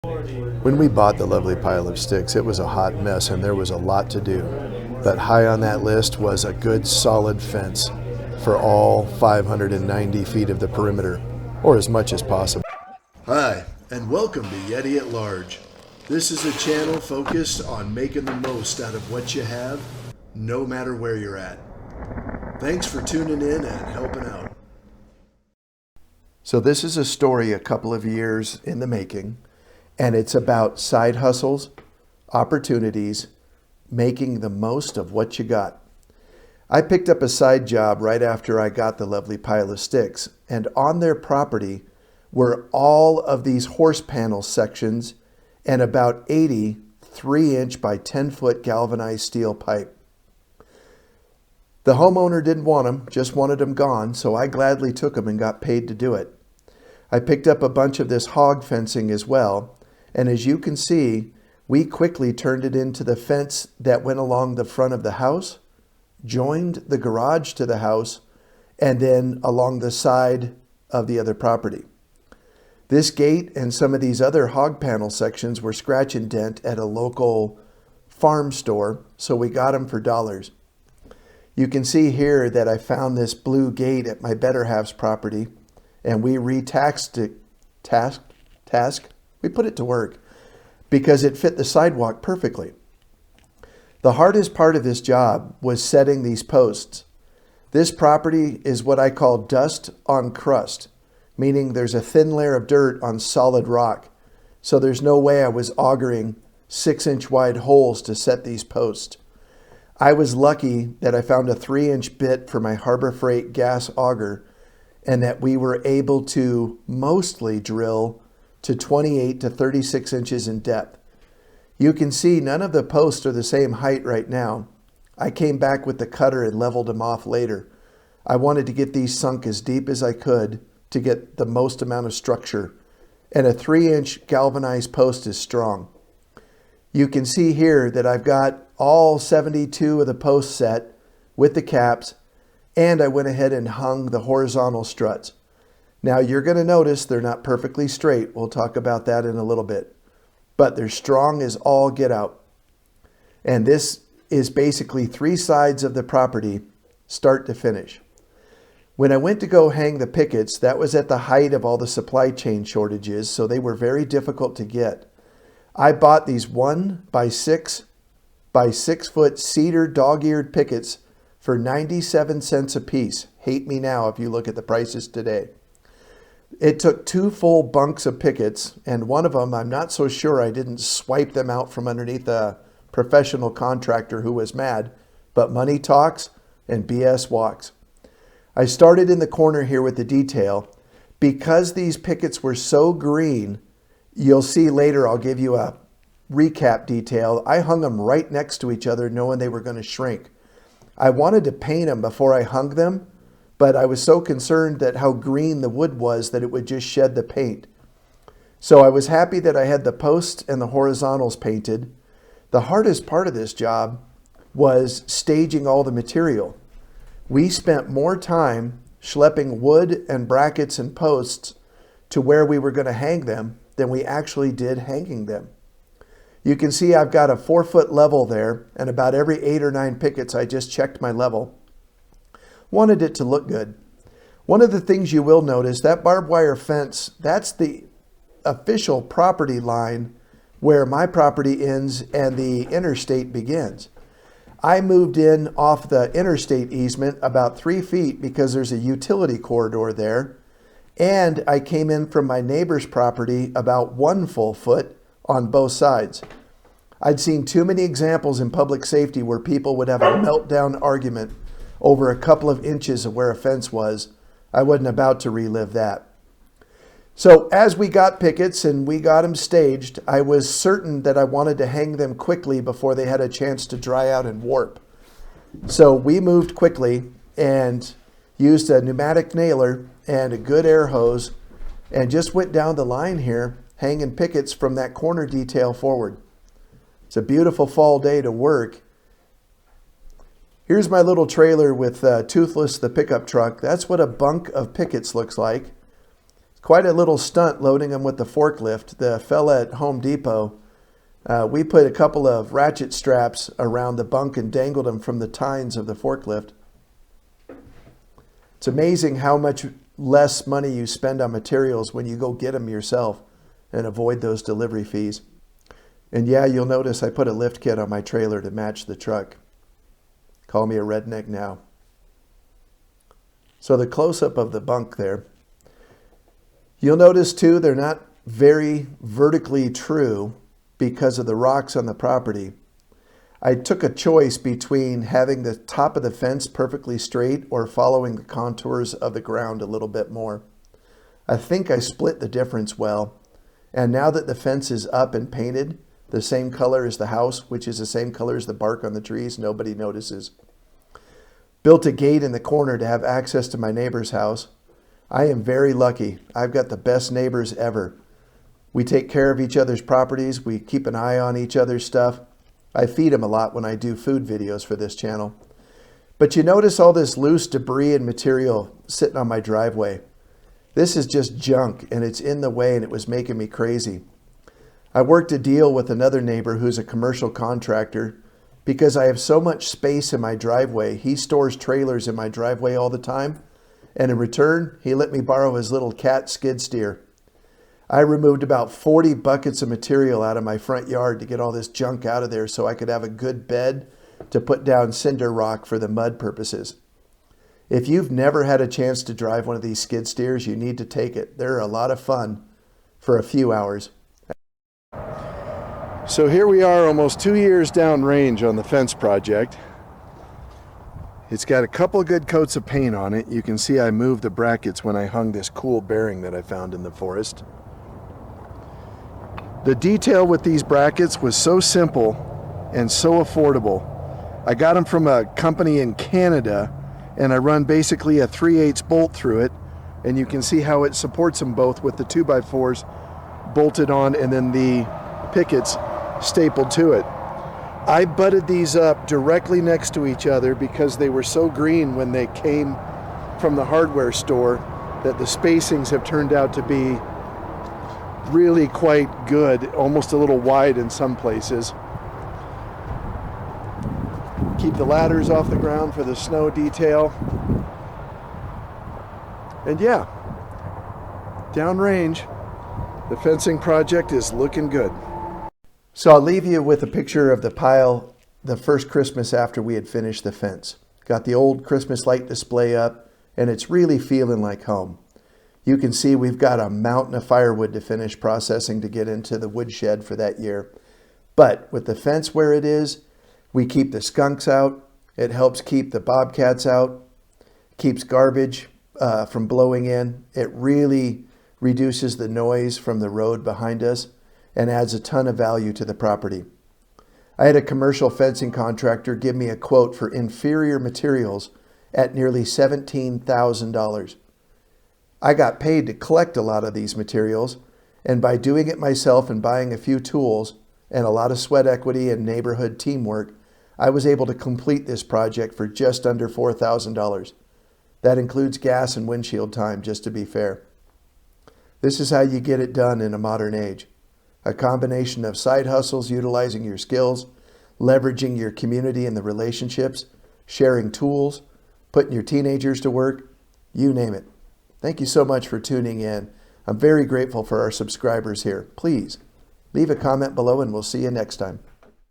When we bought the lovely pile of sticks, it was a hot mess and there was a lot to do. But high on that list was a good solid fence for all 590 feet of the perimeter, or as much as possible. Hi, and welcome to Yeti at Large. This is a channel focused on making the most out of what you have, no matter where you're at. Thanks for tuning in and helping out. So this is a story a couple of years in the making, and it's about side hustles, opportunities, making the most of what you got. I picked up a side job right after I got the lovely pile of sticks, and on their property were all of these horse panel sections and about 80 3-inch by 10-foot galvanized steel pipe. The homeowner didn't want them, just wanted them gone, so I gladly took them and got paid to do it. I picked up a bunch of this hog fencing as well, and as you can see, we quickly turned it into the fence that went along the front of the house, joined the garage to the house, and then along the side of the other property. This gate and some of these other hog panel sections were scratch and dent at a local farm store, so we got them for dollars. You can see here that I found this blue gate at my better half's property, and we retaxed it, we put it to work because it fit the sidewalk perfectly. The hardest part of this job was setting these posts. This property is what I call dust on crust, meaning there's a thin layer of dirt on solid rock. So there's no way I was augering 6-inch wide holes to set these posts. I was lucky that I found a 3-inch bit for my Harbor Freight gas auger and that we were able to mostly drill to 28 to 36 inches in depth. You can see none of the posts are the same height right now. I came back with the cutter and leveled them off later. I wanted to get these sunk as deep as I could to get the most amount of structure, and a 3-inch galvanized post is strong. You can see here that I've got all 72 of the posts set with the caps, and I went ahead and hung the horizontal struts. Now you're going to notice they're not perfectly straight. We'll talk about that in a little bit. But they're strong as all get out. And this is basically 3 sides of the property, start to finish. When I went to go hang the pickets, that was at the height of all the supply chain shortages, so they were very difficult to get. I bought these 1 by 6 by 6 foot cedar dog-eared pickets for 97 cents a piece. Hate me now if you look at the prices today. It took 2 full bunks of pickets, and one of them, I'm not so sure I didn't swipe them out from underneath a professional contractor who was mad, but money talks and BS walks. I started in the corner here with the detail. Because these pickets were so green, you'll see later I'll give you a recap detail. I hung them right next to each other knowing they were going to shrink. I wanted to paint them before I hung them, but I was so concerned that how green the wood was that it would just shed the paint. So I was happy that I had the posts and the horizontals painted. The hardest part of this job was staging all the material. We spent more time schlepping wood and brackets and posts to where we were going to hang them than we actually did hanging them. You can see I've got a 4-foot level there, and about every 8 or 9 pickets I just checked my level. Wanted it to look good. One of the things you will notice, that barbed wire fence, that's the official property line where my property ends and the interstate begins. I moved in off the interstate easement about 3 feet because there's a utility corridor there, and I came in from my neighbor's property about 1 full foot on both sides. I'd seen too many examples in public safety where people would have a meltdown argument over a couple of inches of where a fence was. I wasn't about to relive that. So as we got pickets and we got them staged, I was certain that I wanted to hang them quickly before they had a chance to dry out and warp. So we moved quickly and used a pneumatic nailer and a good air hose and just went down the line here, hanging pickets from that corner detail forward. It's a beautiful fall day to work. Here's my little trailer with Toothless, the pickup truck. That's what a bunk of pickets looks like. Quite a little stunt loading them with the forklift. The fella at Home Depot, we put a couple of ratchet straps around the bunk and dangled them from the tines of the forklift. It's amazing how much less money you spend on materials when you go get them yourself and avoid those delivery fees. And yeah, you'll notice I put a lift kit on my trailer to match the truck. Call me a redneck now. So the close-up of the bunk there. You'll notice too, they're not very vertically true because of the rocks on the property. I took a choice between having the top of the fence perfectly straight or following the contours of the ground a little bit more. I think I split the difference well. And now that the fence is up and painted the same color as the house, which is the same color as the bark on the trees, nobody notices. Built a gate in the corner to have access to my neighbor's house. I am very lucky. I've got the best neighbors ever. We take care of each other's properties. We keep an eye on each other's stuff. I feed them a lot when I do food videos for this channel. But you notice all this loose debris and material sitting on my driveway. This is just junk and it's in the way and it was making me crazy. I worked a deal with another neighbor who's a commercial contractor. Because I have so much space in my driveway, he stores trailers in my driveway all the time. And in return, he let me borrow his little cat skid steer. I removed about 40 buckets of material out of my front yard to get all this junk out of there so I could have a good bed to put down cinder rock for the mud purposes. If you've never had a chance to drive one of these skid steers, you need to take it. They're a lot of fun for a few hours. So here we are almost 2 years downrange on the fence project. It's got a couple of good coats of paint on it. You can see I moved the brackets when I hung this cool bearing that I found in the forest. The detail with these brackets was so simple and so affordable. I got them from a company in Canada and I run basically a 3/8 bolt through it, and you can see how it supports them both with the 2x4s bolted on and then the pickets stapled to it. I butted these up directly next to each other because they were so green when they came from the hardware store that the spacings have turned out to be really quite good, almost a little wide in some places. Keep the ladders off the ground for the snow detail. And yeah, downrange, the fencing project is looking good. So I'll leave you with a picture of the pile the first Christmas after we had finished the fence. Got the old Christmas light display up, and it's really feeling like home. You can see we've got a mountain of firewood to finish processing to get into the woodshed for that year. But with the fence where it is, we keep the skunks out. It helps keep the bobcats out, keeps garbage from blowing in. It really reduces the noise from the road behind us and adds a ton of value to the property. I had a commercial fencing contractor give me a quote for inferior materials at nearly $17,000. I got paid to collect a lot of these materials, and by doing it myself and buying a few tools and a lot of sweat equity and neighborhood teamwork, I was able to complete this project for just under $4,000. That includes gas and windshield time, just to be fair. This is how you get it done in a modern age. A combination of side hustles, utilizing your skills, leveraging your community and the relationships, sharing tools, putting your teenagers to work, you name it. Thank you so much for tuning in. I'm very grateful for our subscribers here. Please leave a comment below and we'll see you next time.